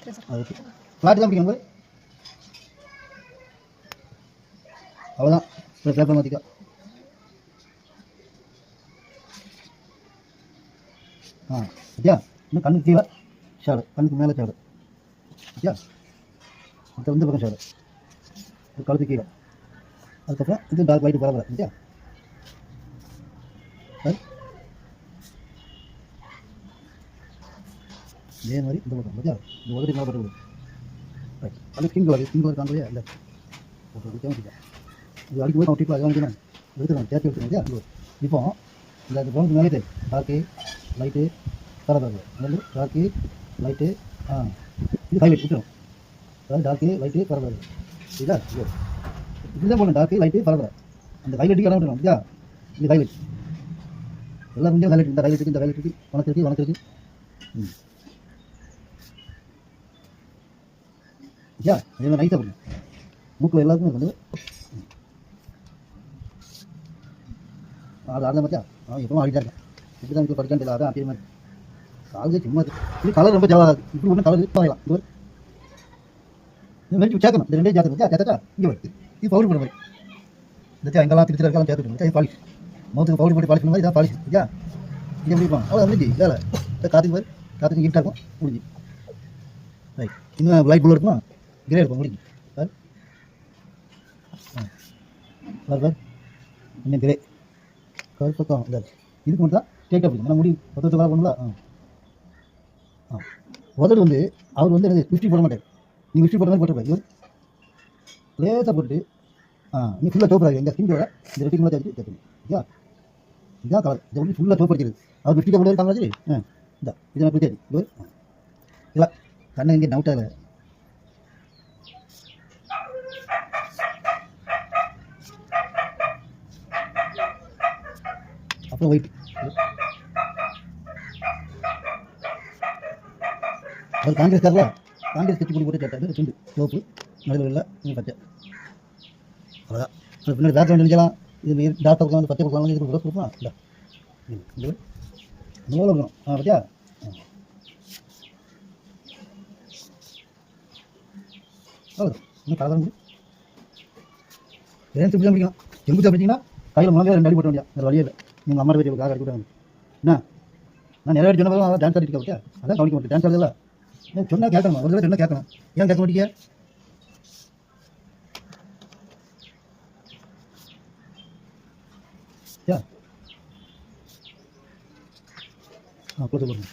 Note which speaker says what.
Speaker 1: Okay flat தான் பிடிக்கும் போது அவ்வளோதான். இப்போ பேப்பர் மாற்றிக்கோ. ஐயா இன்னும் கண்ணுக்கு கீழே ஷேடு, கண்ணுக்கு மேலே ஷேடு. ஐயா அடுத்த வந்து பக்கம் ஷேடு, கழுத்து கீழே. அதுக்கப்புறம் இது டார்க் லைட்டு பரவாயில்ல. ஐயா சார் இதே மாதிரி இந்த பக்கம் ஐயா இந்த உதவி மேலே பட்டு ரைட். அது ஸ்கின் கலர் காங்கலையா இல்லை ஓகே. இது அடிக்கும் போது அவன் ட்ரிப்பில் அது எடுத்துக்கலாம் தேர்ச்சி எடுத்துக்கோங்க. ஐயா இப்போ இந்த ப்ரௌனுக்கு மேலே டார்க்கு லைட்டு கலர் வந்து டார்க்கு லைட்டு இது ஹைலைட் விட்டுரும். அதாவது டார்க்கு லைட்டு கலர் சரிங்களா? இதுதான் போகணும் டார்க்கு லைட்டு கலர். அந்த ஹைலைட்டுக்கு இடம் விட்டுரும். ஐயா இது ஹைலைட் எல்லாம் முடியும். ஹைலைட் இந்த ஹைலைட்டுக்கு இந்த ஹைலைட்டுக்கு வனத்திற்கு ஐயா அதே மாதிரி நைட்டாக பண்ணும். மூக்கில் எல்லாருக்குமே வந்து அது ஆடுத மாதிரியா எப்பவும் ஆடிதான் இருக்கேன். இப்படி தான் படிக்கான்னு தெரியல. அதான் அதே மாதிரி காலேஜ் சும்மா இது கலர் ரொம்ப ஜாவாக இப்படி ஒன்றும் கலர் பார்க்கலாம். இது மாதிரி சேர்க்கணும். இந்த ரெண்டே சேர்க்கணும். சேர்த்தா இங்கே வருது. இது பவுடர் போட மாதிரி இந்த அங்கெல்லாம் திருச்சி இருக்கலாம் சேர்த்துக்கணும். பாலிஷ் மௌத்துக்கு பவுடர் போட்டு பாலிஷ் பண்ண மாதிரி இதான் பாலிஷ். ஐயா இது எப்படி இருப்பாங்க அவ்வளோ முடிஞ்சு வேலை. காற்றுக்கு மாதிரி காற்றுக்கு இருட்டாக இருக்கும் முடிஞ்சு. ரைட் இன்னும் லைட் ப்ளூ இருக்குமா கிரே இருக்கும் முடிஞ்சு சார். சார் இன்னும் கிரே கருப்பக்கம் இல்லை இதுக்கு மட்டும் தான் டேக் அப் நம்ம முடி 10 வேலை பண்ணுங்களா? உதடு வந்து அவர் வந்து எனக்கு 50 போட மாட்டார். நீங்கள் 50 போட மாதிரி போட்டுருப்பாரு. இவர் லேசாக போட்டுட்டு நீ ஃபுல்லாக டோப்பராக எங்கள் ஸ்கின்னோட இந்த ரெட்டி மேலே தேய்ச்சி தேய்க்கணும். ஐயா இதான் கலர். இதை வந்து ஃபுல்லாக டோப் அடிக்கிறது. அவர் 50 போட இருக்காங்களா? இந்த இதை நான் தேடி இவர் இல்லை கண்ணை இங்கே டவுட்டாக இல்லை. அப்புறம் ஒயிட் அவர் காங்கிரஸ் காரில் காங்கிரஸ் கட்சி பொடி போட்டு கேட்டார். சுண்டு சோப்பு நடுவில் இல்லை நீங்கள் பச்சை அவ்வளோதான். அது பின்னாடி பேக்ரவுண்ட் நினைக்கலாம். இது டாக்டர் உட்காந்து பச்சை கொடுக்கலாம். இது ரோஸ் கொடுக்கலாம் இல்லை இந்த மூலம் இருக்கணும். பத்தியா அவ்வளோ இன்னும் கலர் முடியும். ஏன் திருப்பி தான் பிடிக்கணும். செம்பு சாப்பிட்டீங்கன்னா கையில் முன்னாலே 2 அடி போட்ட வேண்டியா வேறு வழியே இல்லை. நீங்கள் அம்மா வீட்டு காக அடிக்க விட்டாங்க. என்ன நான் நிறைய அடி சொன்ன டான்ஸ் ஆடிட்டு ஓகே அதான் கவனிக்க மாட்டேன். டான்ஸ் ஆடல சொன்னால் கேட்கணும். ஒரு தடவை சொன்னால் கேட்கணும். ஏன் கேட்க மாட்டீங்க? போட்டு போடுங்க.